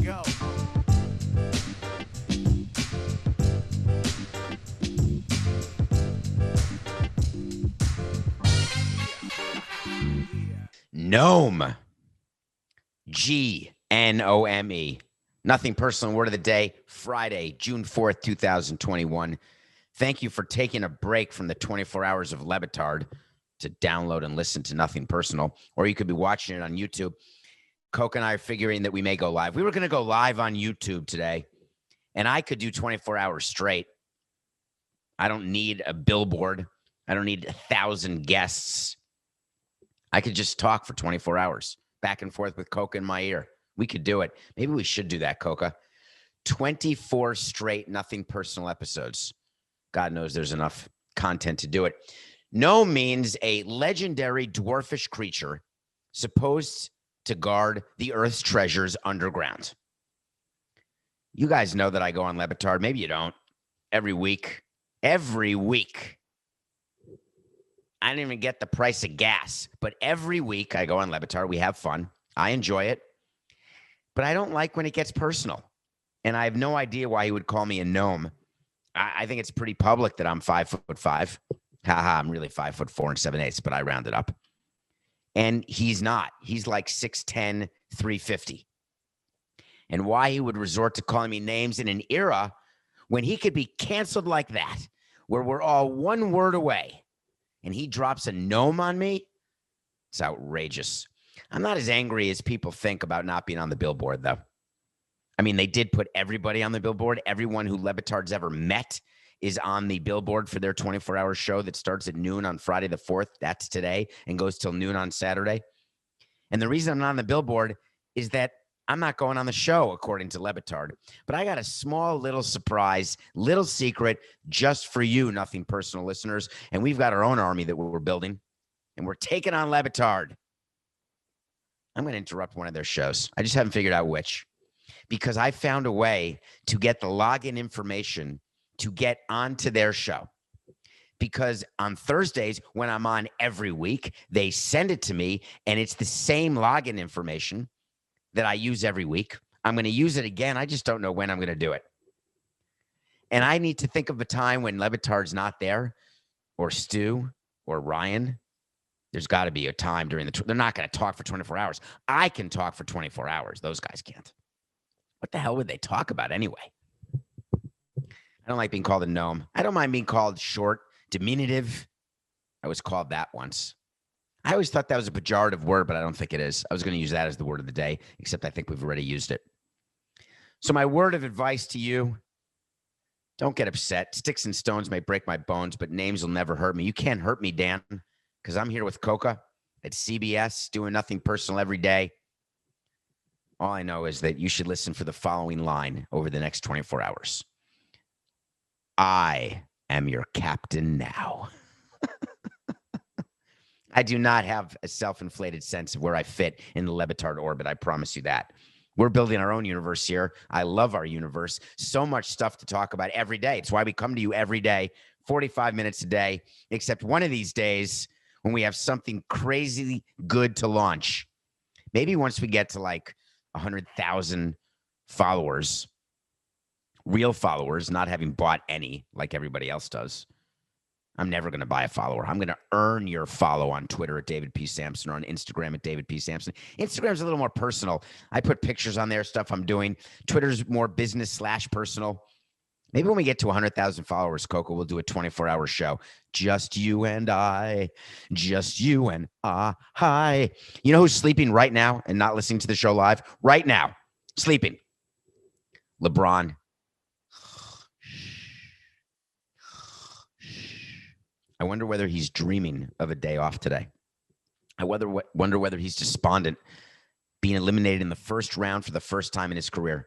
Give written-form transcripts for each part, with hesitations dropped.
go. Gnome. Gnome. Nothing personal. Word of the day, Friday, June 4th, 2021. Thank you for taking a break from the 24 hours of Le Batard to download and listen to Nothing Personal, or you could be watching it on YouTube. Coke and I are figuring that we may go live. We were going to go live on YouTube today, and I could do 24 hours straight. I don't need a billboard. I don't need 1,000 guests. I could just talk for 24 hours back and forth with Coca in my ear. We could do it. Maybe we should do that, Coca. 24 straight, Nothing Personal episodes. God knows there's enough content to do it. Gnome means a legendary dwarfish creature supposed to guard the Earth's treasures underground. You guys know that I go on Le Batard. Maybe you don't. Every week. Every week. I didn't even get the price of gas, but every week I go on Le Batard. We have fun. I enjoy it, but I don't like when it gets personal, and I have no idea why he would call me a gnome. I think it's pretty public that I'm 5'5". Haha, I'm really 5'4" and 7/8, but I round it up. And he's not. He's like 6'10", 350. And why he would resort to calling me names in an era when he could be canceled like that, where we're all one word away, and he drops a gnome on me, it's outrageous. I'm not as angry as people think about not being on the billboard, though. I mean, they did put everybody on the billboard. Everyone who Le Batard's ever met is on the billboard for their 24-hour show that starts at noon on Friday the 4th. That's today, and goes till noon on Saturday. And the reason I'm not on the billboard is that I'm not going on the show, according to Le Batard. But I got a small little surprise, little secret just for you, Nothing Personal listeners. And we've got our own army that we're building, and we're taking on Le Batard. I'm going to interrupt one of their shows. I just haven't figured out which, because I found a way to get the login information to get onto their show. Because on Thursdays, when I'm on every week, they send it to me, and it's the same login information that I use every week. I'm going to use it again. I just don't know when I'm going to do it. And I need to think of a time when Le Batard's not there, or Stu, or Ryan. There's got to be a time during they're not going to talk for 24 hours. I can talk for 24 hours. Those guys can't. What the hell would they talk about anyway? I don't like being called a gnome. I don't mind being called short, diminutive. I was called that once. I always thought that was a pejorative word, but I don't think it is. I was going to use that as the word of the day, except I think we've already used it. So my word of advice to you, don't get upset. Sticks and stones may break my bones, but names will never hurt me. You can't hurt me, Dan, because I'm here with Coca at CBS, doing Nothing Personal every day. All I know is that you should listen for the following line over the next 24 hours. I am your captain now. I do not have a self-inflated sense of where I fit in the Le Batard orbit. I promise you that. We're building our own universe here. I love our universe. So much stuff to talk about every day. It's why we come to you every day, 45 minutes a day, except one of these days when we have something crazy good to launch. Maybe once we get to like 100,000 followers, real followers, not having bought any like everybody else does. I'm never going to buy a follower. I'm going to earn your follow on Twitter at David P. Samson or on Instagram at David P. Samson. Instagram's a little more personal. I put pictures on there, stuff I'm doing. Twitter's more business/personal. Maybe when we get to 100,000 followers, Coco, we'll do a 24-hour show. Just you and I. Just you and I. Hi. You know who's sleeping right now and not listening to the show live? Right now. Sleeping. LeBron. I wonder whether he's dreaming of a day off today. I wonder whether he's despondent, being eliminated in the first round for the first time in his career.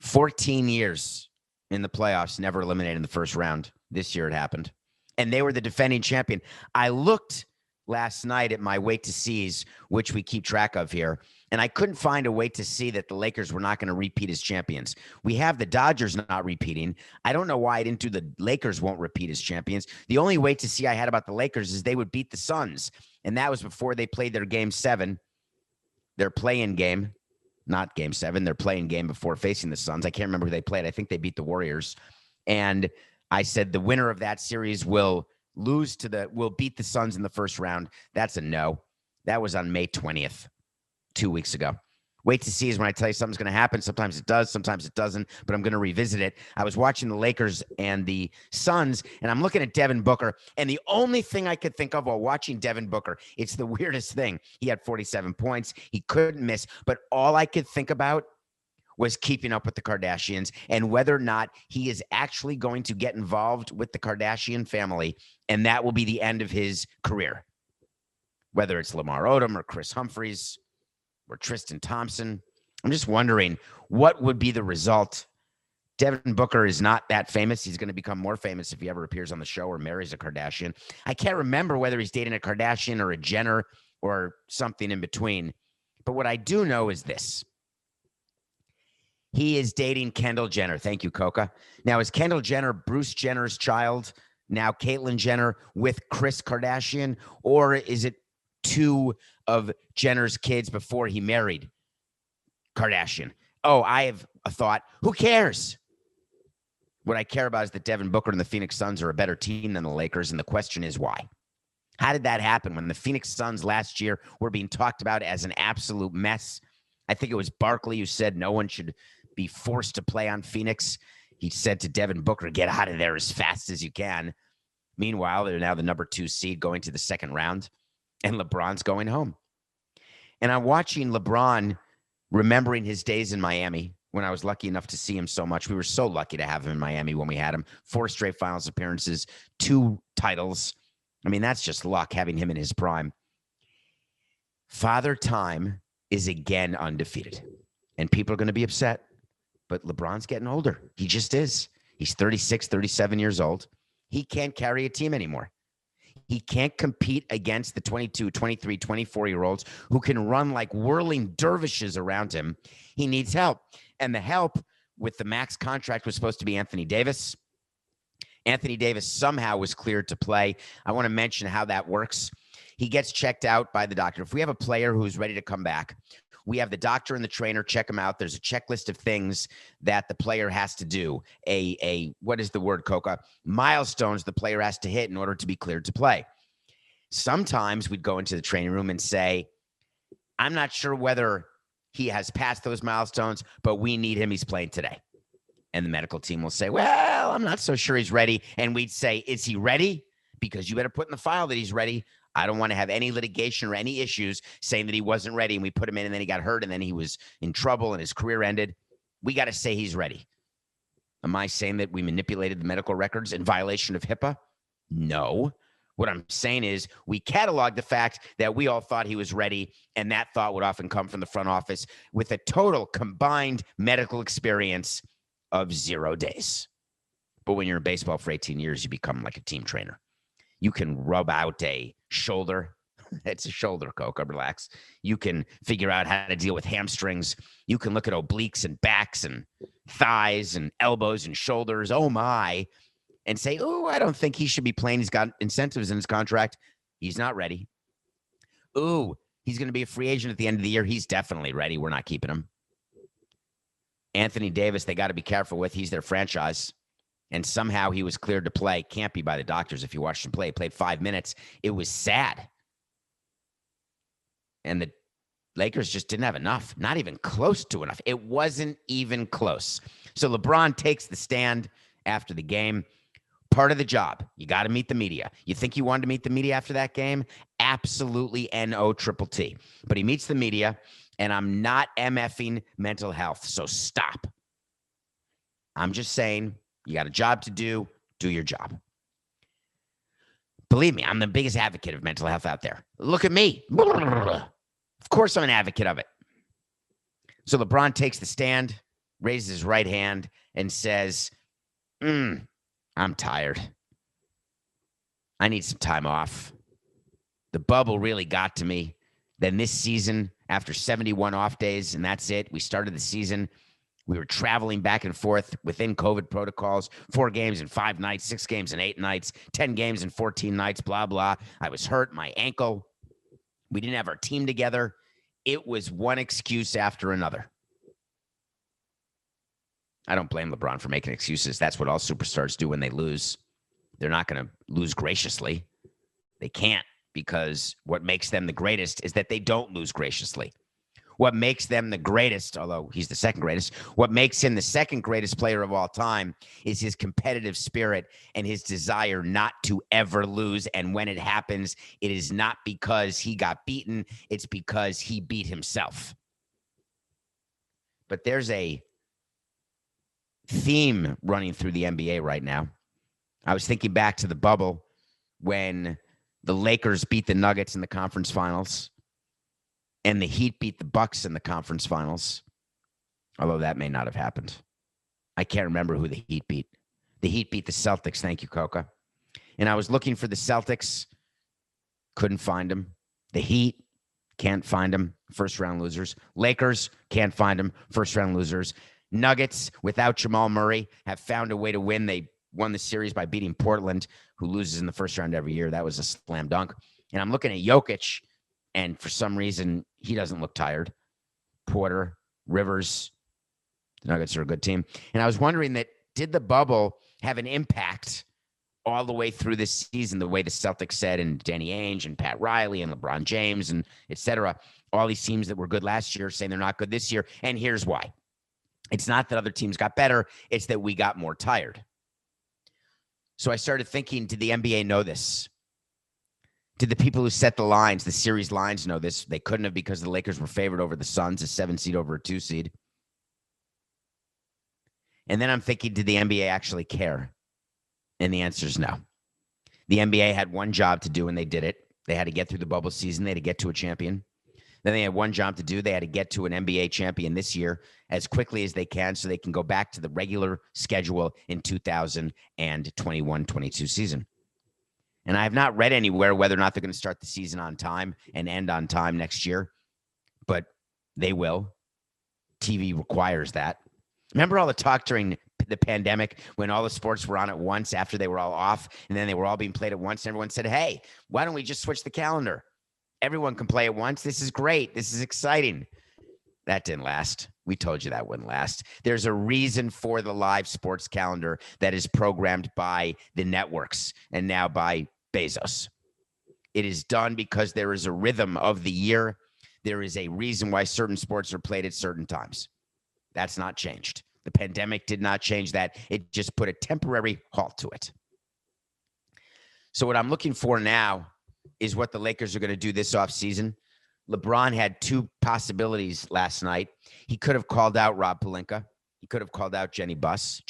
14 years in the playoffs, never eliminated in the first round. This year it happened. And they were the defending champion. I looked last night at my wait to sees, which we keep track of here, and I couldn't find a way to see that the Lakers were not going to repeat as champions. We have the Dodgers not repeating. I don't know why I didn't do the Lakers won't repeat as champions. The only way to see I had about the Lakers is they would beat the Suns, and that was before they played their game 7, their play-in game. not game 7. They're playing game before facing the Suns. I can't remember who they played. I think they beat the Warriors. And I said the winner of that series will beat the Suns in the first round. That's a no. That was on May 20th, 2 weeks ago. Wait to see is when I tell you something's going to happen. Sometimes it does, sometimes it doesn't, but I'm going to revisit it. I was watching the Lakers and the Suns, and I'm looking at Devin Booker, and the only thing I could think of while watching Devin Booker, it's the weirdest thing. He had 47 points. He couldn't miss, but all I could think about was keeping up with the Kardashians and whether or not he is actually going to get involved with the Kardashian family, and that will be the end of his career. Whether it's Lamar Odom or Chris Humphries or Tristan Thompson, I'm just wondering what would be the result. Devin Booker is not that famous. He's going to become more famous if he ever appears on the show or marries a Kardashian. I can't remember whether he's dating a Kardashian or a Jenner or something in between. But what I do know is this. He is dating Kendall Jenner. Thank you, Coca. Now, is Kendall Jenner Bruce Jenner's child, now Caitlyn Jenner with Kris Kardashian, or is it two of Jenner's kids before he married Kardashian? Oh, I have a thought. Who cares? What I care about is that Devin Booker and the Phoenix Suns are a better team than the Lakers, and the question is why? How did that happen when the Phoenix Suns last year were being talked about as an absolute mess? I think it was Barkley who said no one should be forced to play on Phoenix. He said to Devin Booker, get out of there as fast as you can. Meanwhile, they're now the number 2 seed going to the second round, and LeBron's going home. And I'm watching LeBron remembering his days in Miami when I was lucky enough to see him so much. We were so lucky to have him in Miami when we had him. 4 straight finals appearances, 2 titles. I mean, that's just luck having him in his prime. Father Time is again undefeated, and people are going to be upset. But LeBron's getting older. He just is. He's 36, 37 years old. He can't carry a team anymore. He can't compete against the 22, 23, 24-year-olds who can run like whirling dervishes around him. He needs help. And the help with the max contract was supposed to be Anthony Davis. Anthony Davis somehow was cleared to play. I want to mention how that works. He gets checked out by the doctor. If we have a player who's ready to come back, we have the doctor and the trainer check him out. There's a checklist of things that the player has to do. What is the word, Coca? Milestones the player has to hit in order to be cleared to play. Sometimes we'd go into the training room and say, I'm not sure whether he has passed those milestones, but we need him. He's playing today. And the medical team will say, well, I'm not so sure he's ready. And we'd say, is he ready? Because you better put in the file that he's ready. I don't want to have any litigation or any issues saying that he wasn't ready and we put him in and then he got hurt and then he was in trouble and his career ended. We got to say he's ready. Am I saying that we manipulated the medical records in violation of HIPAA? No. What I'm saying is we cataloged the fact that we all thought he was ready, and that thought would often come from the front office with a total combined medical experience of 0 days. But when you're in baseball for 18 years, you become like a team trainer. You can rub out a shoulder. It's a shoulder, Coca, relax. You can figure out how to deal with hamstrings. You can look at obliques and backs and thighs and elbows and shoulders. Oh, my. And say, oh, I don't think he should be playing. He's got incentives in his contract. He's not ready. Ooh, he's going to be a free agent at the end of the year. He's definitely ready. We're not keeping him. Anthony Davis, they got to be careful with. He's their franchise. And somehow he was cleared to play. Can't be by the doctors if you watched him play. He played 5 minutes. It was sad. And the Lakers just didn't have enough. Not even close to enough. It wasn't even close. So LeBron takes the stand after the game. Part of the job. You got to meet the media. You think you wanted to meet the media after that game? Absolutely N-O-T-T. But he meets the media, and I'm not MFing mental health. So stop. I'm just saying, you got a job to do. Do your job. Believe me, I'm the biggest advocate of mental health out there. Look at me. Of course I'm an advocate of it. So LeBron takes the stand, raises his right hand, and says, I'm tired. I need some time off. The bubble really got to me. Then this season, after 71 off days, and that's it, we started the season. We were traveling back and forth within COVID protocols, 4 games in 5 nights, 6 games in 8 nights, 10 games in 14 nights, blah, blah. I was hurt, my ankle. We didn't have our team together. It was one excuse after another. I don't blame LeBron for making excuses. That's what all superstars do when they lose. They're not going to lose graciously. They can't, because what makes them the greatest is that they don't lose graciously. What makes them the greatest, although he's the second greatest, what makes him the second greatest player of all time is his competitive spirit and his desire not to ever lose. And when it happens, it is not because he got beaten. It's because he beat himself. But there's a theme running through the NBA right now. I was thinking back to the bubble when the Lakers beat the Nuggets in the conference finals and the Heat beat the Bucks in the conference finals, although that may not have happened. I can't remember who the Heat beat. The Heat beat the Celtics. Thank you, Coca. And I was looking for the Celtics. Couldn't find them. The Heat, can't find them. First round losers. Lakers, can't find them. First round losers. Nuggets, without Jamal Murray, have found a way to win. They won the series by beating Portland, who loses in the first round every year. That was a slam dunk. And I'm looking at Jokic, and for some reason, he doesn't look tired. Porter, Rivers, the Nuggets are a good team. And I was wondering that, did the bubble have an impact all the way through this season, the way the Celtics said, and Danny Ainge and Pat Riley and LeBron James and et cetera, all these teams that were good last year saying they're not good this year. And here's why. It's not that other teams got better. It's that we got more tired. So I started thinking, did the NBA know this? Did the people who set the lines, the series lines, know this? They couldn't have, because the Lakers were favored over the Suns, a 7 seed over a 2 seed. And then I'm thinking, did the NBA actually care? And the answer is no. The NBA had one job to do, and they did it. They had to get through the bubble season. They had to get to a champion. Then they had one job to do. They had to get to an NBA champion this year as quickly as they can so they can go back to the regular schedule in 2021-22 season. And I have not read anywhere whether or not they're going to start the season on time and end on time next year, but they will. TV requires that. Remember all the talk during the pandemic when all the sports were on at once after they were all off, and then they were all being played at once, and everyone said, hey, why don't we just switch the calendar? Everyone can play at once. This is great. This is exciting. That didn't last. We told you that wouldn't last. There's a reason for the live sports calendar that is programmed by the networks and now by Bezos. It is done because there is a rhythm of the year. There is a reason why certain sports are played at certain times. That's not changed. The pandemic did not change that. It just put a temporary halt to it. So what I'm looking for now is what the Lakers are going to do this offseason. LeBron had two possibilities last night. He could have called out Rob Pelinka. He could have called out Jeanie Buss,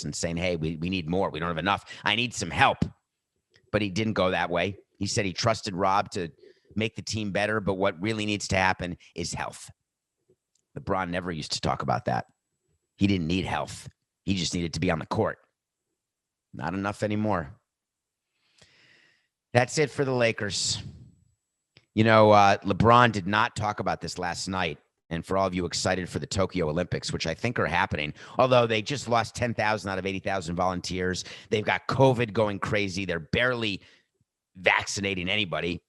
and saying, hey, we need more. We don't have enough. I need some help. But he didn't go that way. He said he trusted Rob to make the team better, but what really needs to happen is health. LeBron never used to talk about that. He didn't need health. He just needed to be on the court. Not enough anymore. That's it for the Lakers. You know, LeBron did not talk about this last night. And for all of you excited for the Tokyo Olympics, which I think are happening, although they just lost 10,000 out of 80,000 volunteers. They've got COVID going crazy. They're barely vaccinating anybody.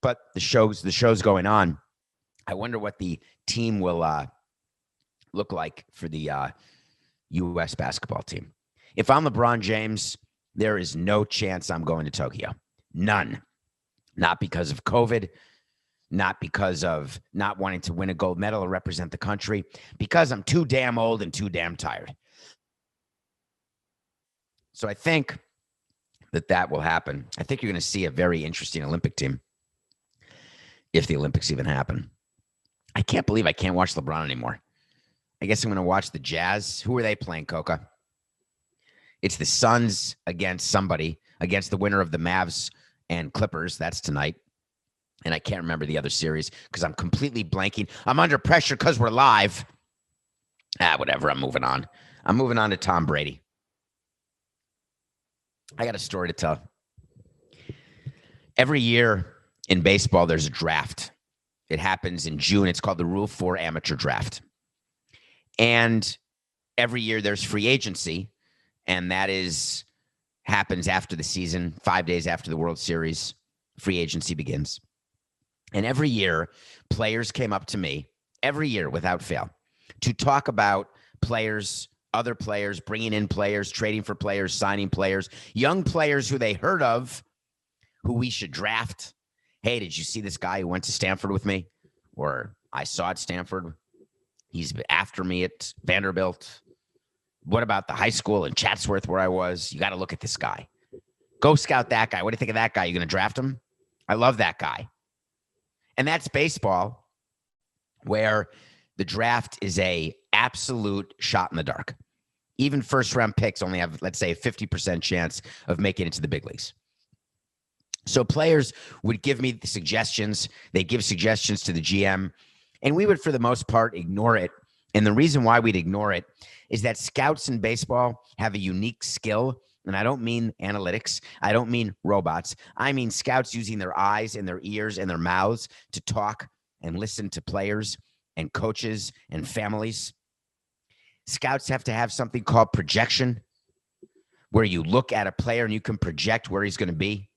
But the show's going on. I wonder what the team will look like for the U.S. basketball team. If I'm LeBron James, there is no chance I'm going to Tokyo. None. Not because of COVID, not because of not wanting to win a gold medal or represent the country, because I'm too damn old and too damn tired. So I think that will happen. I think you're going to see a very interesting Olympic team if the Olympics even happen. I can't believe I can't watch LeBron anymore. I guess I'm going to watch the Jazz. Who are they playing, Coca? It's the Suns against somebody, against the winner of the Mavs and Clippers. That's tonight. And I can't remember the other series because I'm completely blanking. I'm under pressure because we're live. Whatever. I'm moving on. I'm moving on to Tom Brady. I got a story to tell. Every year in baseball, there's a draft. It happens in June. It's called the Rule 4 Amateur Draft. And every year there's free agency, and that happens after the season, 5 days after the World Series. Free agency begins. And every year, players came up to me, every year without fail, to talk about players, other players, bringing in players, trading for players, signing players, young players who they heard of, who we should draft. Hey, did you see this guy who went to Stanford with me? Or I saw at Stanford. He's after me at Vanderbilt. What about the high school in Chatsworth where I was? You got to look at this guy. Go scout that guy. What do you think of that guy? You going to draft him? I love that guy. And that's baseball, where the draft is a absolute shot in the dark. Even first-round picks only have, let's say, a 50% chance of making it to the big leagues. So players would give me the suggestions. They give suggestions to the GM, and we would, for the most part, ignore it. And the reason why we'd ignore it is that scouts in baseball have a unique skill. And I don't mean analytics. I don't mean robots. I mean scouts using their eyes and their ears and their mouths to talk and listen to players and coaches and families. Scouts have to have something called projection, where you look at a player and you can project where he's going to be.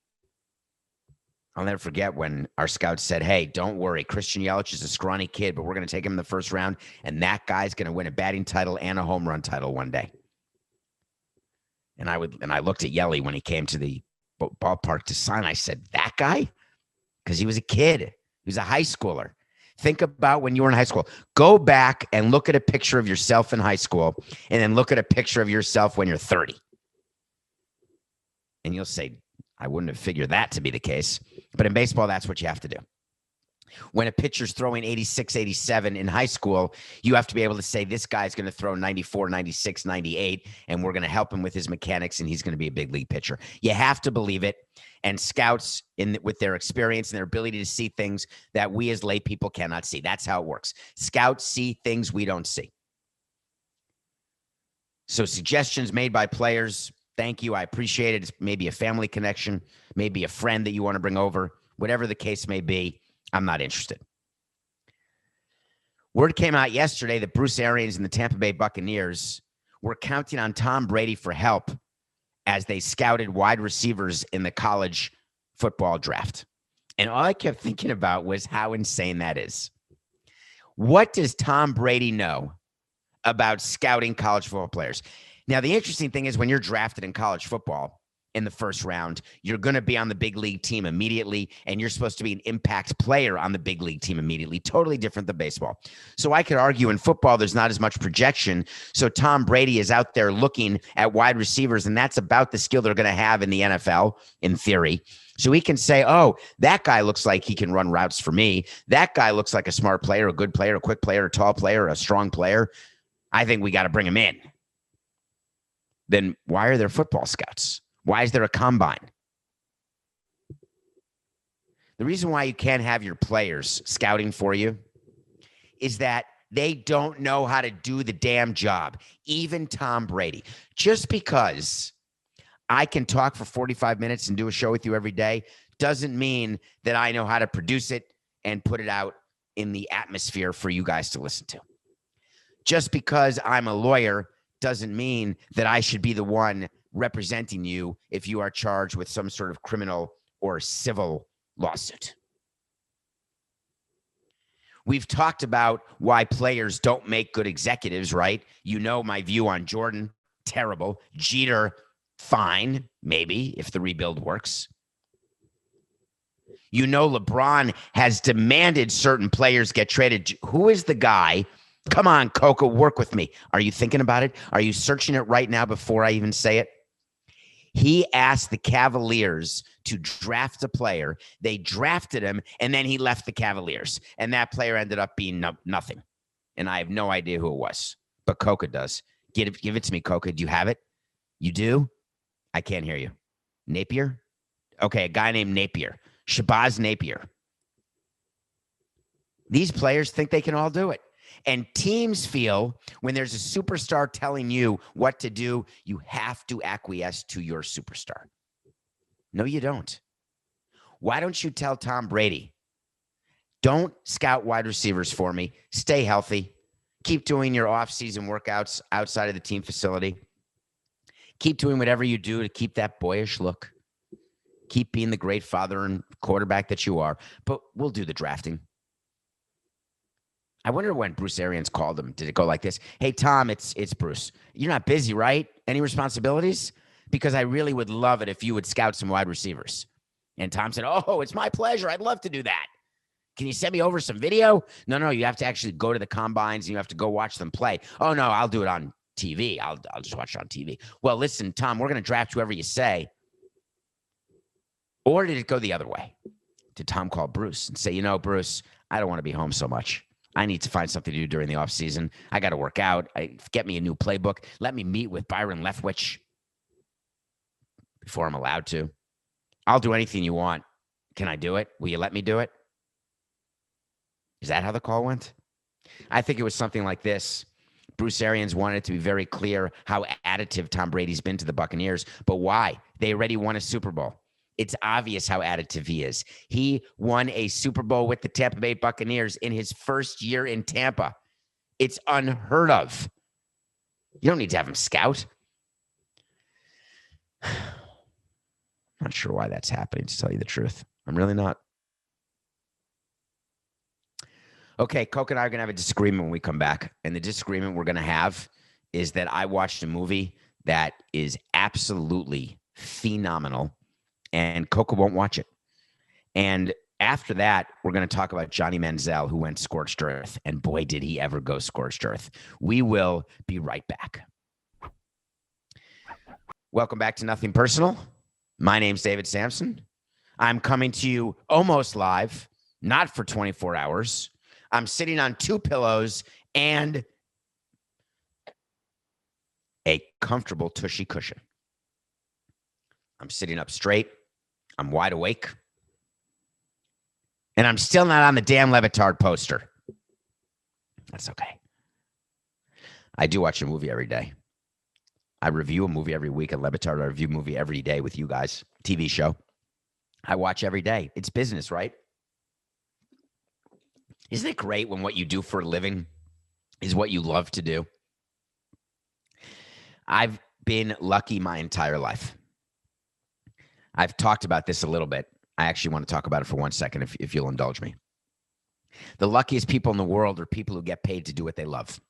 I'll never forget when our scouts said, hey, don't worry, Christian Yelich is a scrawny kid, but we're going to take him in the first round, and that guy's going to win a batting title and a home run title one day. And I looked at Yelly when he came to the ballpark to sign. I said, that guy? Because he was a kid. He was a high schooler. Think about when you were in high school. Go back and look at a picture of yourself in high school, and then look at a picture of yourself when you're 30. And you'll say, I wouldn't have figured that to be the case. But in baseball, that's what you have to do. When a pitcher's throwing 86, 87 in high school, you have to be able to say, this guy's going to throw 94, 96, 98, and we're going to help him with his mechanics, and he's going to be a big league pitcher. You have to believe it. And scouts, with their experience and their ability to see things that we as lay people cannot see. That's how it works. Scouts see things we don't see. So suggestions made by players, thank you. I appreciate it. It's maybe a family connection, maybe a friend that you want to bring over, whatever the case may be. I'm not interested. Word came out yesterday that Bruce Arians and the Tampa Bay Buccaneers were counting on Tom Brady for help as they scouted wide receivers in the college football draft. And all I kept thinking about was how insane that is. What does Tom Brady know about scouting college football players? Now, the interesting thing is when you're drafted in college football in the first round, you're going to be on the big league team immediately, and you're supposed to be an impact player on the big league team immediately. Totally different than baseball. So I could argue in football, there's not as much projection. So Tom Brady is out there looking at wide receivers, and that's about the skill they're going to have in the NFL, in theory. So he can say, oh, that guy looks like he can run routes for me. That guy looks like a smart player, a good player, a quick player, a tall player, a strong player. I think we got to bring him in. Then why are there football scouts? Why is there a combine? The reason why you can't have your players scouting for you is that they don't know how to do the damn job. Even Tom Brady. Just because I can talk for 45 minutes and do a show with you every day doesn't mean that I know how to produce it and put it out in the atmosphere for you guys to listen to. Just because I'm a lawyer doesn't mean that I should be the one representing you if you are charged with some sort of criminal or civil lawsuit. We've talked about why players don't make good executives, right? You know my view on Jordan, terrible. Jeter, fine, maybe, if the rebuild works. You know LeBron has demanded certain players get traded. Who is the guy? Come on, Coco, work with me. Are you thinking about it? Are you searching it right now before I even say it? He asked the Cavaliers to draft a player. They drafted him, and then he left the Cavaliers. And that player ended up being nothing. And I have no idea who it was. But Coca does. Give it to me, Coca. Do you have it? You do? I can't hear you. Napier? Okay, a guy named Napier. Shabazz Napier. These players think they can all do it. And teams feel when there's a superstar telling you what to do, you have to acquiesce to your superstar. No, you don't. Why don't you tell Tom Brady, don't scout wide receivers for me. Stay healthy. Keep doing your off-season workouts outside of the team facility. Keep doing whatever you do to keep that boyish look. Keep being the great father and quarterback that you are. But we'll do the drafting. I wonder when Bruce Arians called him. Did it go like this? Hey, Tom, it's Bruce. You're not busy, right? Any responsibilities? Because I really would love it if you would scout some wide receivers. And Tom said, oh, it's my pleasure. I'd love to do that. Can you send me over some video? No, you have to actually go to the combines and you have to go watch them play. Oh, no, I'll do it on TV. I'll just watch it on TV. Well, listen, Tom, we're going to draft whoever you say. Or did it go the other way? Did Tom call Bruce and say, you know, Bruce, I don't want to be home so much. I need to find something to do during the offseason. I got to work out. Get me a new playbook. Let me meet with Byron Leftwich before I'm allowed to. I'll do anything you want. Can I do it? Will you let me do it? Is that how the call went? I think it was something like this. Bruce Arians wanted it to be very clear how additive Tom Brady's been to the Buccaneers. But why? They already won a Super Bowl. It's obvious how additive he is. He won a Super Bowl with the Tampa Bay Buccaneers in his first year in Tampa. It's unheard of. You don't need to have him scout. I'm not sure why that's happening, to tell you the truth. I'm really not. Okay, Coke and I are going to have a disagreement when we come back. And the disagreement we're going to have is that I watched a movie that is absolutely phenomenal, and Coca won't watch it. And after that, we're going to talk about Johnny Manziel, who went scorched earth. And boy, did he ever go scorched earth. We will be right back. Welcome back to Nothing Personal. My name's David Samson. I'm coming to you almost live, not for 24 hours. I'm sitting on 2 pillows and a comfortable tushy cushion. I'm sitting up straight. I'm wide awake. And I'm still not on the Dan Le Batard poster. That's okay. I do watch a movie every day. I review a movie every week at Le Batard. I review a movie every day with you guys. TV show. I watch every day. It's business, right? Isn't it great when what you do for a living is what you love to do? I've been lucky my entire life. I've talked about this a little bit. I actually want to talk about it for 1 second, if you'll indulge me. The luckiest people in the world are people who get paid to do what they love.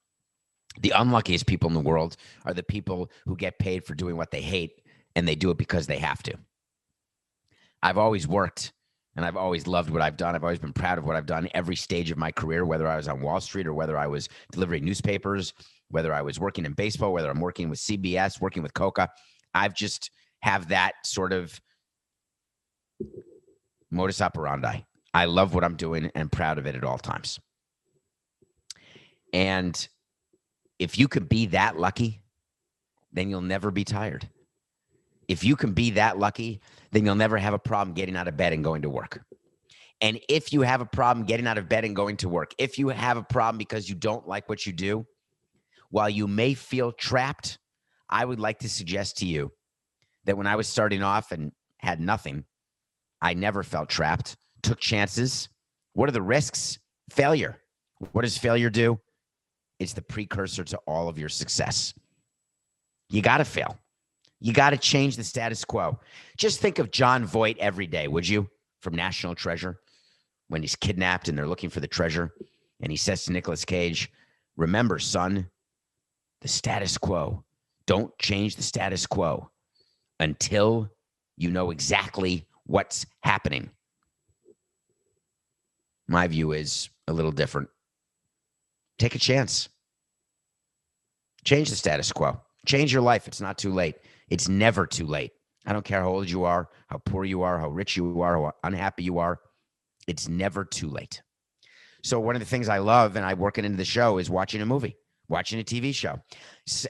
The unluckiest people in the world are the people who get paid for doing what they hate, and they do it because they have to. I've always worked, and I've always loved what I've done. I've always been proud of what I've done every stage of my career, whether I was on Wall Street or whether I was delivering newspapers, whether I was working in baseball, whether I'm working with CBS, working with Coca. I've just have that sort of modus operandi. I love what I'm doing and proud of it at all times. And if you can be that lucky, then you'll never be tired. If you can be that lucky, then you'll never have a problem getting out of bed and going to work. And if you have a problem getting out of bed and going to work, if you have a problem because you don't like what you do, while you may feel trapped, I would like to suggest to you that when I was starting off and had nothing, I never felt trapped, took chances. What are the risks? Failure. What does failure do? It's the precursor to all of your success. You got to fail. You got to change the status quo. Just think of John Voight every day, would you? From National Treasure, when he's kidnapped and they're looking for the treasure. And he says to Nicolas Cage, remember, son, the status quo. Don't change the status quo until you know exactly what's happening. My view is a little different. Take a chance. Change the status quo. Change your life. It's not too late. It's never too late. I don't care how old you are, how poor you are, how rich you are, how unhappy you are. It's never too late. So one of the things I love, and I work it into the show, is watching a movie, watching a TV show.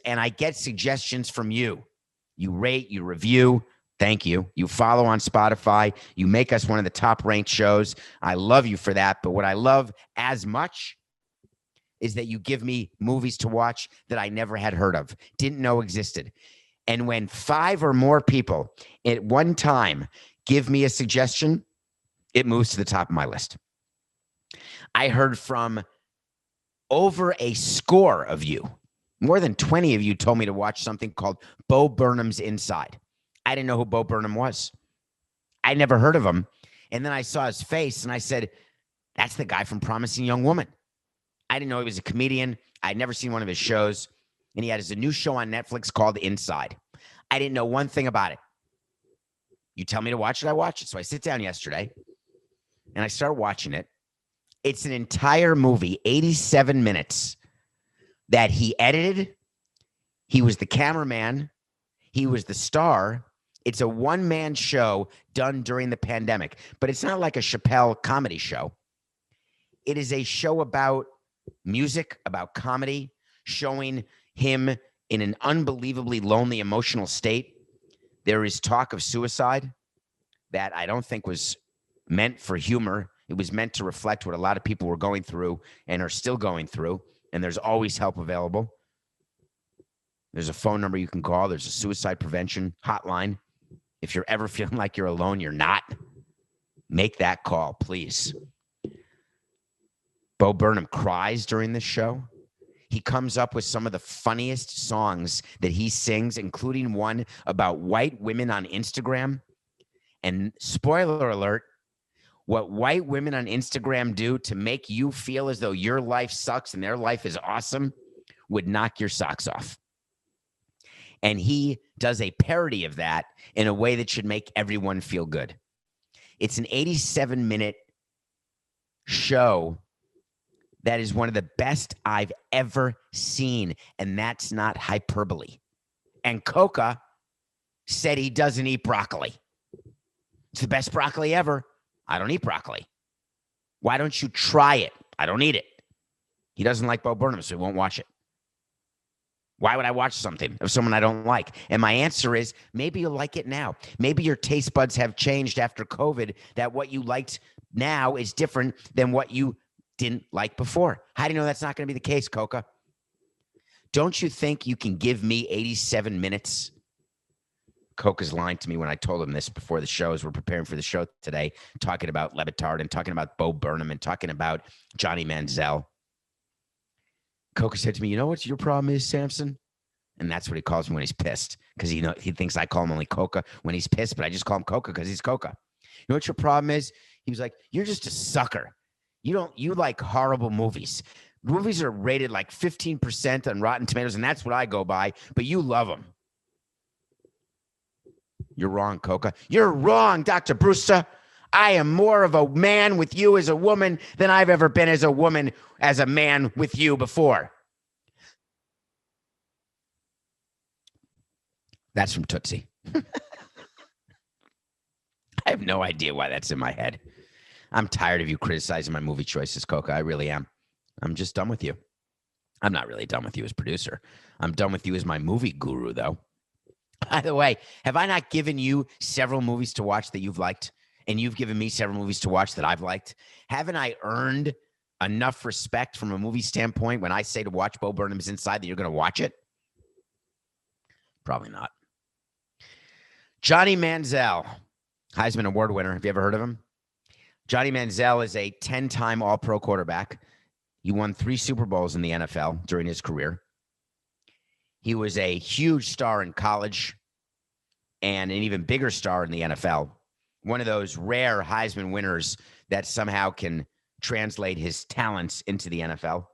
And I get suggestions from you. You rate, you review. Thank you. You follow on Spotify. You make us one of the top ranked shows. I love you for that. But what I love as much is that you give me movies to watch that I never had heard of, didn't know existed. And when 5 or more people at one time give me a suggestion, it moves to the top of my list. I heard from over a score of you. More than 20 of you told me to watch something called Bo Burnham's Inside. I didn't know who Bo Burnham was. I never heard of him. And then I saw his face and I said, that's the guy from Promising Young Woman. I didn't know he was a comedian. I'd never seen one of his shows. And he had a new show on Netflix called Inside. I didn't know one thing about it. You tell me to watch it, I watch it. So I sit down yesterday and I start watching it. It's an entire movie, 87 minutes, that he edited. He was the cameraman. He was the star. It's a one-man show done during the pandemic, but it's not like a Chappelle comedy show. It is a show about music, about comedy, showing him in an unbelievably lonely, emotional state. There is talk of suicide that I don't think was meant for humor. It was meant to reflect what a lot of people were going through and are still going through, and there's always help available. There's a phone number you can call. There's a suicide prevention hotline. If you're ever feeling like you're alone, you're not. Make that call, please. Bo Burnham cries during this show. He comes up with some of the funniest songs that he sings, including one about white women on Instagram. And spoiler alert, what white women on Instagram do to make you feel as though your life sucks and their life is awesome would knock your socks off. And he does a parody of that in a way that should make everyone feel good. It's an 87-minute show that is one of the best I've ever seen, and that's not hyperbole. And Coca said he doesn't eat broccoli. It's the best broccoli ever. I don't eat broccoli. Why don't you try it? I don't eat it. He doesn't like Bo Burnham, so he won't watch it. Why would I watch something of someone I don't like? And my answer is maybe you'll like it now. Maybe your taste buds have changed after COVID, that what you liked now is different than what you didn't like before. How do you know that's not going to be the case, Coca? Don't you think you can give me 87 minutes? Coca's lying to me when I told him this before the show, as we're preparing for the show today, talking about Le Batard and talking about Bo Burnham and talking about Johnny Manziel. Coca said to me, you know what your problem is, Samson? And that's what he calls me when he's pissed, because he thinks I call him only Coca when he's pissed, but I just call him Coca because he's Coca. You know what your problem is? He was like, you're just a sucker. You like horrible movies. Movies are rated like 15% on Rotten Tomatoes, and that's what I go by, but you love them. You're wrong, Coca. You're wrong, Dr. Brewster. I am more of a man with you as a woman than I've ever been as a woman as a man with you before. That's from Tootsie. I have no idea why that's in my head. I'm tired of you criticizing my movie choices, Coca. I really am. I'm just done with you. I'm not really done with you as producer. I'm done with you as my movie guru, though. By the way, have I not given you several movies to watch that you've liked? And you've given me several movies to watch that I've liked? Haven't I earned enough respect from a movie standpoint when I say to watch Bo Burnham's Inside that you're going to watch it? Probably not. Johnny Manziel, Heisman Award winner. Have you ever heard of him? Johnny Manziel is a 10-time All-Pro quarterback. He won 3 Super Bowls in the NFL during his career. He was a huge star in college and an even bigger star in the NFL. One of those rare Heisman winners that somehow can translate his talents into the NFL.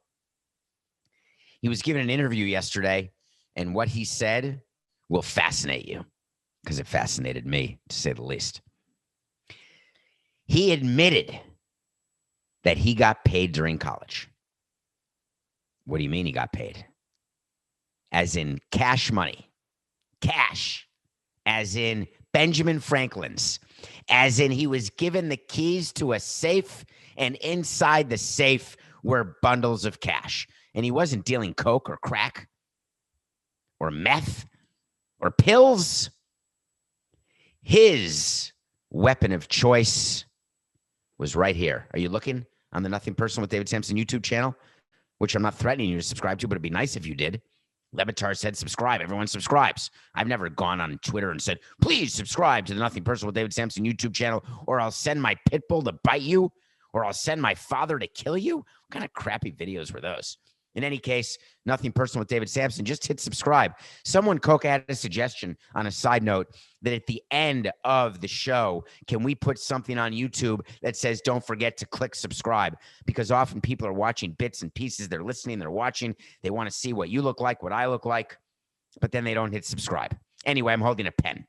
He was given an interview yesterday, and what he said will fascinate you, because it fascinated me, to say the least. He admitted that he got paid during college. What do you mean he got paid? As in cash money. Cash. As in Benjamin Franklin's. As in he was given the keys to a safe, and inside the safe were bundles of cash. And he wasn't dealing coke or crack or meth or pills. His weapon of choice was right here. Are you looking on the Nothing Personal with David Samson YouTube channel, which I'm not threatening you to subscribe to, but it'd be nice if you did. Le Batard said subscribe. Everyone subscribes. I've never gone on Twitter and said, please subscribe to the Nothing Personal with David Samson YouTube channel, or I'll send my pit bull to bite you, or I'll send my father to kill you. What kind of crappy videos were those? In any case, nothing personal with David Samson. Just hit subscribe. Someone, Coca, had a suggestion on a side note that at the end of the show, can we put something on YouTube that says, don't forget to click subscribe? Because often people are watching bits and pieces. They're listening, they're watching. They want to see what you look like, what I look like, but then they don't hit subscribe. Anyway, I'm holding a pen.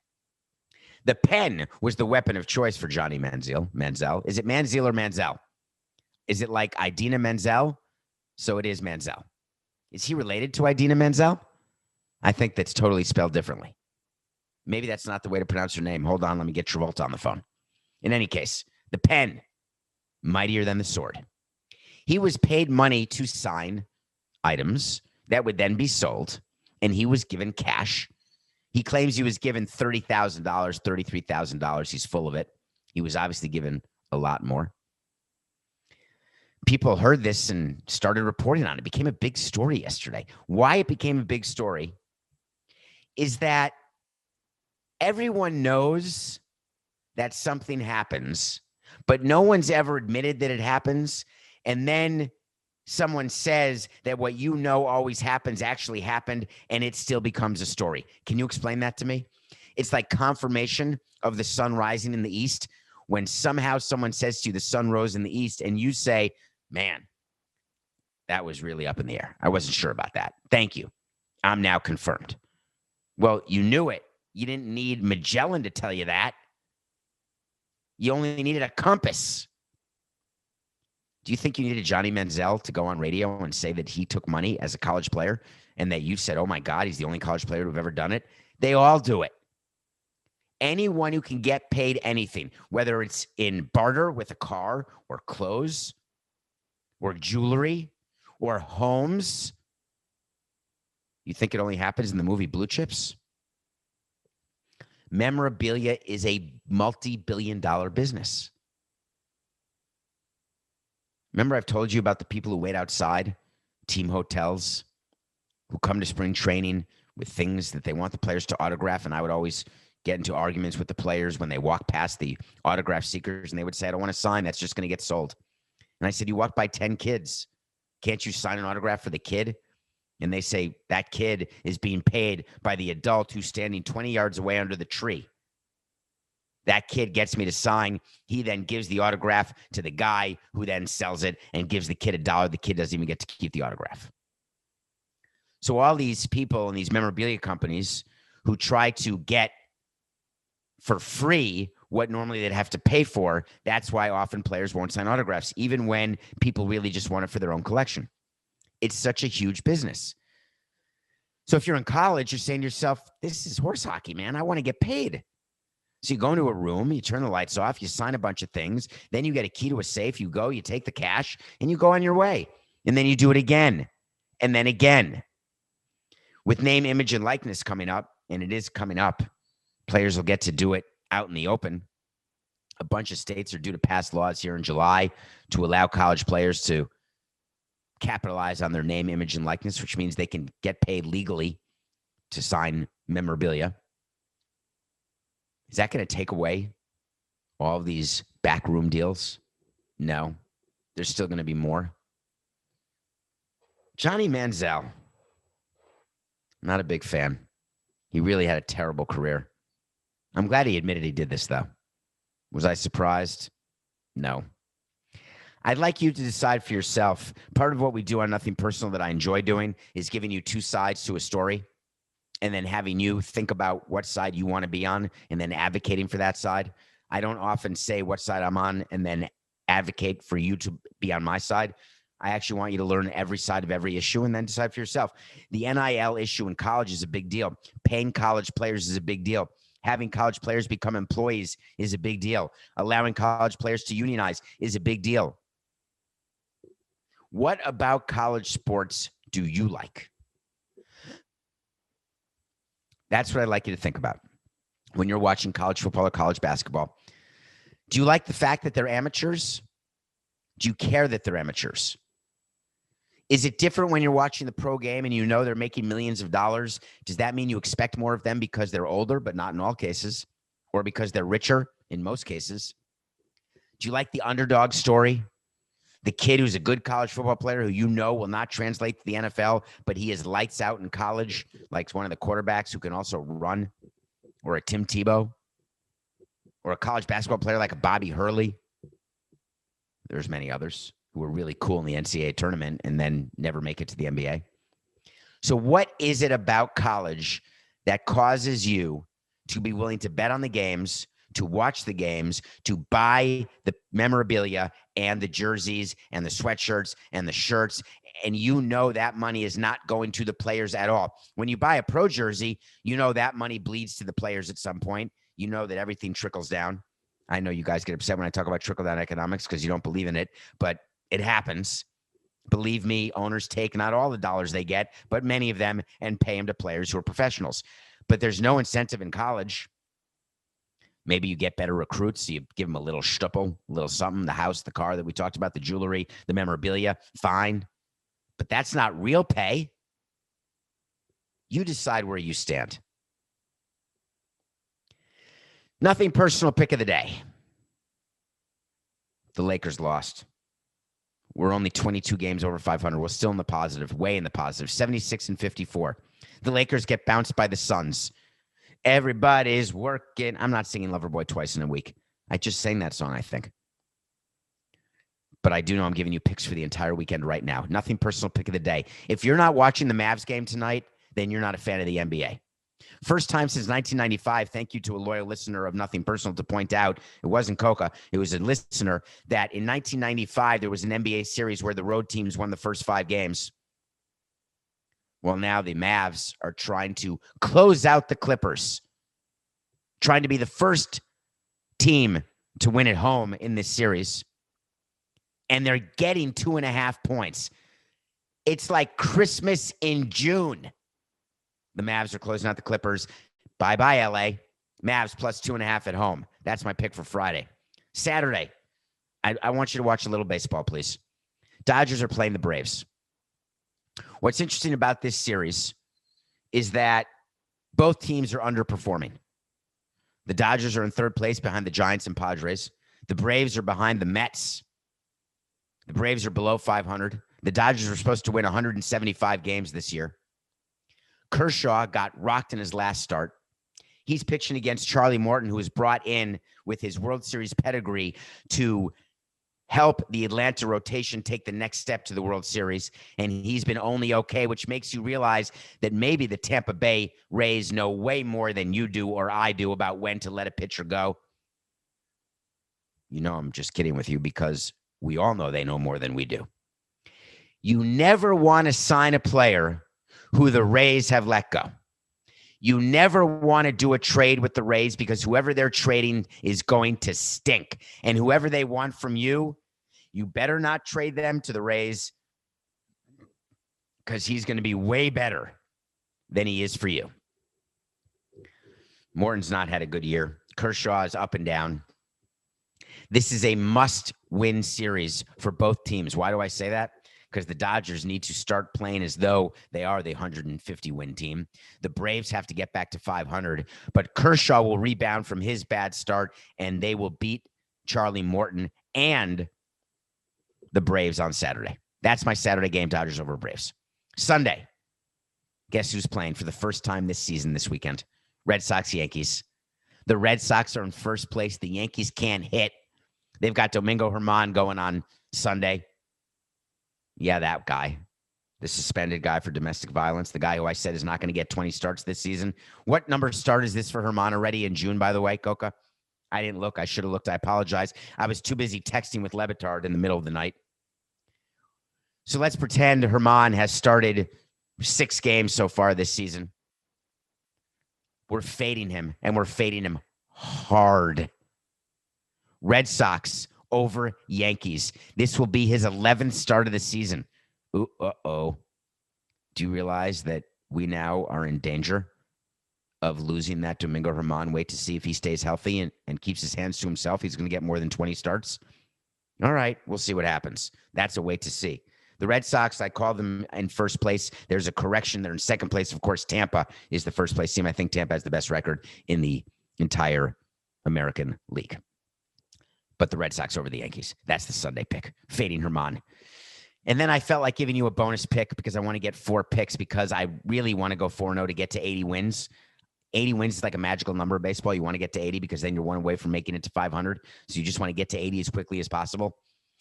The pen was the weapon of choice for Johnny Manziel. Is it Manziel or Manziel? Is it like Idina Menzel? So it is Manziel. Is he related to Idina Menzel? I think that's totally spelled differently. Maybe that's not the way to pronounce her name. Hold on, let me get Travolta on the phone. In any case, the pen, mightier than the sword. He was paid money to sign items that would then be sold, and he was given cash. He claims he was given $30,000, $33,000. He's full of it. He was obviously given a lot more. People heard this and started reporting on it. It became a big story yesterday. Why it became a big story is that everyone knows that something happens, but no one's ever admitted that it happens. And then someone says that what you know always happens actually happened, and it still becomes a story. Can you explain that to me? It's like confirmation of the sun rising in the east. When somehow someone says to you the sun rose in the east, and you say, man, that was really up in the air. I wasn't sure about that. Thank you. I'm now confirmed. Well, you knew it. You didn't need Magellan to tell you that. You only needed a compass. Do you think you needed Johnny Manziel to go on radio and say that he took money as a college player and that you said, oh my God, he's the only college player who've ever done it? They all do it. Anyone who can get paid anything, whether it's in barter with a car or clothes or jewelry or homes. You think it only happens in the movie Blue Chips? Memorabilia is a multi-billion-dollar business. Remember I've told you about the people who wait outside team hotels, who come to spring training with things that they want the players to autograph, and I would always get into arguments with the players when they walk past the autograph seekers, and they would say, I don't want to sign. That's just going to get sold. And I said, you walk by 10 kids. Can't you sign an autograph for the kid? And they say, that kid is being paid by the adult who's standing 20 yards away under the tree. That kid gets me to sign. He then gives the autograph to the guy who then sells it and gives the kid $1. The kid doesn't even get to keep the autograph. So all these people and these memorabilia companies who try to get for free what normally they'd have to pay for, that's why often players won't sign autographs, even when people really just want it for their own collection. It's such a huge business. So if you're in college, you're saying to yourself, this is horse hockey, man. I want to get paid. So you go into a room, you turn the lights off, you sign a bunch of things, then you get a key to a safe, you go, you take the cash, and you go on your way. And then you do it again, and then again. With name, image, and likeness coming up, and it is coming up, players will get to do it out in the open. A bunch of states are due to pass laws here in July to allow college players to capitalize on their name, image, and likeness, which means they can get paid legally to sign memorabilia. Is that going to take away all of these backroom deals? No. There's still going to be more. Johnny Manziel. Not a big fan. He really had a terrible career. I'm glad he admitted he did this, though. Was I surprised? No. I'd like you to decide for yourself. Part of what we do on Nothing Personal that I enjoy doing is giving you two sides to a story and then having you think about what side you want to be on and then advocating for that side. I don't often say what side I'm on and then advocate for you to be on my side. I actually want you to learn every side of every issue and then decide for yourself. The NIL issue in college is a big deal. Paying college players is a big deal. Having college players become employees is a big deal. Allowing college players to unionize is a big deal. What about college sports do you like? That's what I'd like you to think about when you're watching college football or college basketball. Do you like the fact that they're amateurs? Do you care that they're amateurs? Is it different when you're watching the pro game and you know they're making millions of dollars? Does that mean you expect more of them because they're older, but not in all cases, or because they're richer in most cases? Do you like the underdog story? The kid who's a good college football player who you know will not translate to the NFL, but he is lights out in college, like one of the quarterbacks who can also run, or a Tim Tebow, or a college basketball player like a Bobby Hurley. There's many others who are really cool in the NCAA tournament and then never make it to the NBA. So what is it about college that causes you to be willing to bet on the games, to watch the games, to buy the memorabilia and the jerseys and the sweatshirts and the shirts, and you know that money is not going to the players at all? When you buy a pro jersey, you know that money bleeds to the players at some point. You know that everything trickles down. I know you guys get upset when I talk about trickle-down economics because you don't believe in it, but it happens. Believe me, owners take not all the dollars they get, but many of them, and pay them to players who are professionals. But there's no incentive in college. Maybe you get better recruits, so you give them a little stupple, a little something, the house, the car that we talked about, the jewelry, the memorabilia, fine. But that's not real pay. You decide where you stand. Nothing personal pick of the day. The Lakers lost. We're only 22 games over 500. We're still in the positive, way in the positive, 76-54. The Lakers get bounced by the Suns. Everybody's working. I'm not singing Loverboy twice in a week. I just sang that song, I think. But I do know I'm giving you picks for the entire weekend right now. Nothing personal pick of the day. If you're not watching the Mavs game tonight, then you're not a fan of the NBA. First time since 1995, thank you to a loyal listener of Nothing Personal to point out, it wasn't Coca, it was a listener, that in 1995, there was an NBA series where the road teams won the first 5 games. Well, now the Mavs are trying to close out the Clippers, trying to be the first team to win at home in this series. And they're getting 2.5 points. It's like Christmas in June. The Mavs are closing out the Clippers. Bye-bye, LA. Mavs plus 2.5 at home. That's my pick for Friday. Saturday, I want you to watch a little baseball, please. Dodgers are playing the Braves. What's interesting about this series is that both teams are underperforming. The Dodgers are in third place behind the Giants and Padres. The Braves are behind the Mets. The Braves are below 500. The Dodgers were supposed to win 175 games this year. Kershaw got rocked in his last start. He's pitching against Charlie Morton, who was brought in with his World Series pedigree to help the Atlanta rotation take the next step to the World Series. And he's been only okay, which makes you realize that maybe the Tampa Bay Rays know way more than you do or I do about when to let a pitcher go. You know, I'm just kidding with you because we all know they know more than we do. You never want to sign a player who the Rays have let go. You never want to do a trade with the Rays because whoever they're trading is going to stink. And whoever they want from you, you better not trade them to the Rays because he's going to be way better than he is for you. Morton's not had a good year. Kershaw is up and down. This is a must-win series for both teams. Why do I say that? Because the Dodgers need to start playing as though they are the 150-win team. The Braves have to get back to 500, but Kershaw will rebound from his bad start, and they will beat Charlie Morton and the Braves on Saturday. That's my Saturday game, Dodgers over Braves. Sunday, guess who's playing for the first time this season this weekend? Red Sox, Yankees. The Red Sox are in first place. The Yankees can't hit. They've got Domingo Germán going on Sunday. Yeah, that guy, the suspended guy for domestic violence, the guy who I said is not going to get 20 starts this season. What number start is this for Germán already in June, by the way, Coca? I didn't look. I should have looked. I apologize. I was too busy texting with Le Batard in the middle of the night. So let's pretend Germán has started 6 games so far this season. We're fading him, and we're fading him hard. Red Sox over Yankees. This will be his 11th start of the season. Ooh, uh-oh. Do you realize that we now are in danger of losing that Domingo Germán? Wait to see if he stays healthy and keeps his hands to himself. He's going to get more than 20 starts. All right, we'll see what happens. That's a wait to see. The Red Sox, I call them in first place. There's a correction. They're in second place. Of course, Tampa is the first place team. I think Tampa has the best record in the entire American League. but the Red Sox over the Yankees. That's the Sunday pick. Fading Herman. And then I felt like giving you a bonus pick because I want to get 4 picks because I really want to go 4-0 to get to 80 wins. 80 wins is like a magical number of baseball. You want to get to 80 because then you're one away from making it to 500. So you just want to get to 80 as quickly as possible.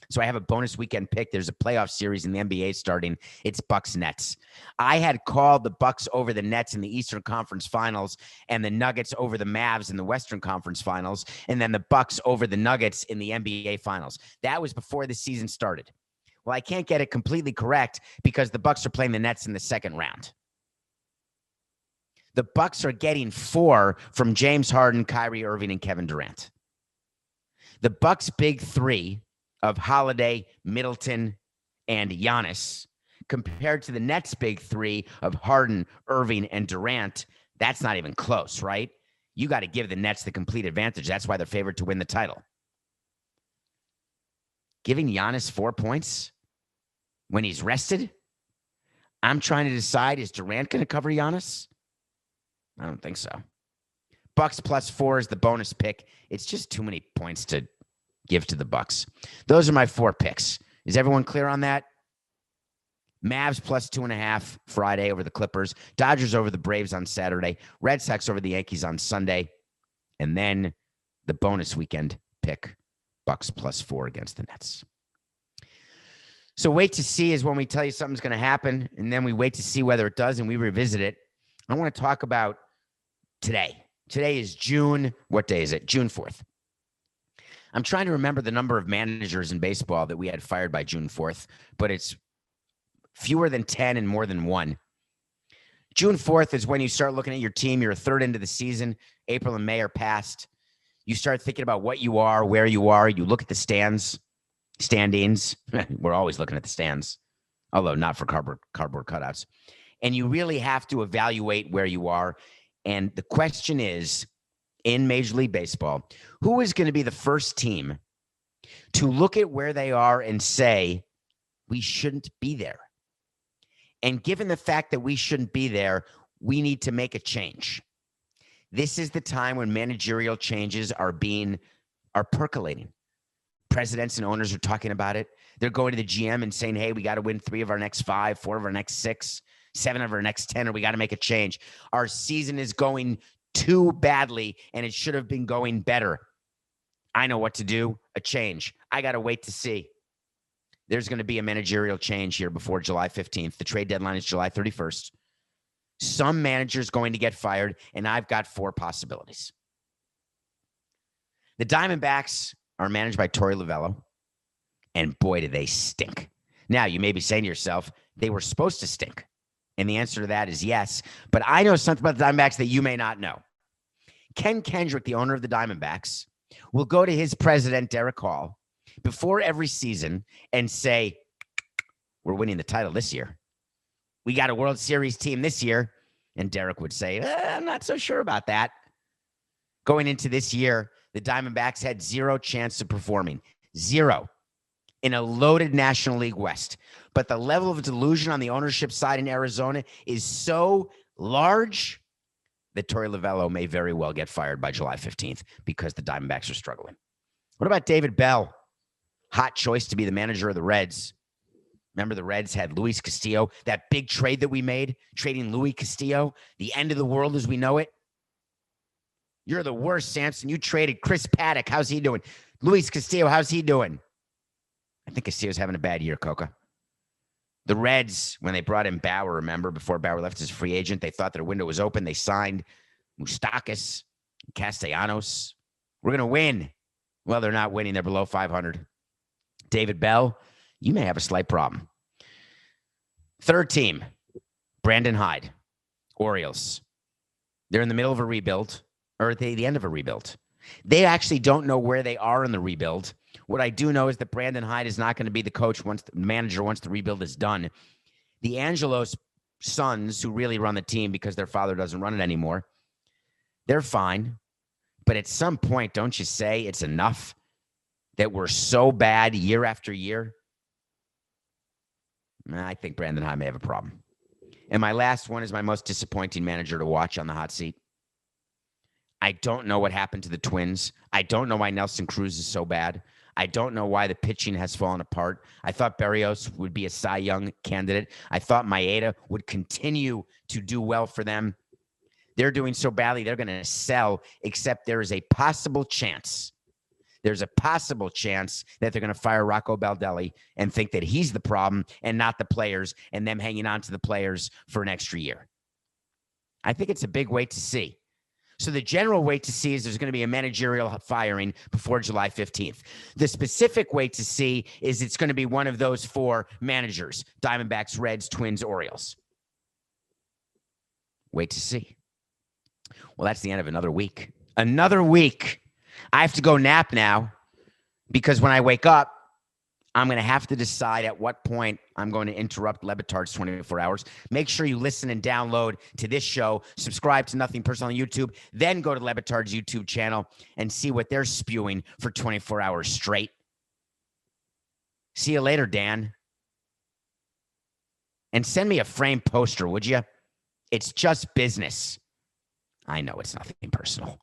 So I have a bonus weekend pick. There's a playoff series in the NBA starting. It's Bucks Nets. I had called the Bucks over the Nets in the Eastern Conference Finals and the Nuggets over the Mavs in the Western Conference Finals, and then the Bucks over the Nuggets in the NBA Finals. That was before the season started. Well, I can't get it completely correct because the Bucks are playing the Nets in the second round. The Bucks are getting 4 from James Harden, Kyrie Irving, and Kevin Durant. The Bucks' big 3 of Holiday, Middleton, and Giannis compared to the Nets' big 3 of Harden, Irving, and Durant, that's not even close, right? You got to give the Nets the complete advantage. That's why they're favored to win the title. Giving Giannis 4 points when he's rested? I'm trying to decide, is Durant going to cover Giannis? I don't think so. Bucks +4 is the bonus pick. It's just too many points to give to the Bucks. Those are my 4 picks. Is everyone clear on that? Mavs +2.5 Friday over the Clippers. Dodgers over the Braves on Saturday. Red Sox over the Yankees on Sunday. And then the bonus weekend pick, Bucks +4 against the Nets. So wait to see is when we tell you something's going to happen, and then we wait to see whether it does, and we revisit it. I want to talk about today. Today is June. What day is it? June 4th. I'm trying to remember the number of managers in baseball that we had fired by June 4th, but it's fewer than 10 and more than 1. June 4th is when you start looking at your team. You're a third into the season. April and May are past. You start thinking about what you are, where you are. You look at the standings. We're always looking at the stands, although not for cardboard cutouts. And you really have to evaluate where you are. And the question is, in Major League Baseball, who is going to be the first team to look at where they are and say, we shouldn't be there? And given the fact that we shouldn't be there, we need to make a change. This is the time when managerial changes are percolating. Presidents and owners are talking about it. They're going to the GM and saying, hey, we got to win 3 of our next 5, 4 of our next 6, 7 of our next 10, or we got to make a change. Our season is going too badly, and it should have been going better. I know what to do, a change. I got to wait to see. There's going to be a managerial change here before July 15th. The trade deadline is July 31st. Some manager's going to get fired, and I've got 4 possibilities. The Diamondbacks are managed by Torey Lovullo, and boy, do they stink. Now, you may be saying to yourself, they were supposed to stink. And the answer to that is yes. But I know something about the Diamondbacks that you may not know. Ken Kendrick, the owner of the Diamondbacks, will go to his president, Derek Hall, before every season and say, we're winning the title this year. We got a World Series team this year. And Derek would say, I'm not so sure about that. Going into this year, the Diamondbacks had 0 chance of performing. 0. In a loaded National League West. But the level of delusion on the ownership side in Arizona is so large that Torey Lovullo may very well get fired by July 15th because the Diamondbacks are struggling. What about David Bell? Hot choice to be the manager of the Reds. Remember the Reds had Luis Castillo, that big trade that we made, trading Luis Castillo, the end of the world as we know it. You're the worst, Samson. You traded Chris Paddock. How's he doing? Luis Castillo, how's he doing? I think Castillo's having a bad year, Coca. The Reds, when they brought in Bauer, remember, before Bauer left as a free agent, they thought their window was open. They signed Moustakas, Castellanos. We're going to win. Well, they're not winning. They're below 500. David Bell, you may have a slight problem. Third team, Brandon Hyde, Orioles. They're in the middle of a rebuild, or at the end of a rebuild. They actually don't know where they are in the rebuild. What I do know is that Brandon Hyde is not going to be the coach once the manager once the rebuild is done. The Angelos sons, who really run the team because their father doesn't run it anymore, they're fine. But at some point, don't you say it's enough that we're so bad year after year? I think Brandon Hyde may have a problem. And my last one is my most disappointing manager to watch on the hot seat. I don't know what happened to the Twins. I don't know why Nelson Cruz is so bad. I don't know why the pitching has fallen apart. I thought Berrios would be a Cy Young candidate. I thought Maeda would continue to do well for them. They're doing so badly, they're going to sell, except there is a possible chance. There's a possible chance that they're going to fire Rocco Baldelli and think that he's the problem and not the players, and them hanging on to the players for an extra year. I think it's a big wait to see. So the general wait to see is there's going to be a managerial firing before July 15th. The specific wait to see is it's going to be one of those four managers: Diamondbacks, Reds, Twins, Orioles. Wait to see. Well, that's the end of another week. Another week. I have to go nap now because when I wake up, I'm going to have to decide at what point I'm going to interrupt Le Batard's 24 hours. Make sure you listen and download to this show. Subscribe to Nothing Personal on YouTube. Then go to Le Batard's YouTube channel and see what they're spewing for 24 hours straight. See you later, Dan. And send me a framed poster, would you? It's just business. I know it's nothing personal.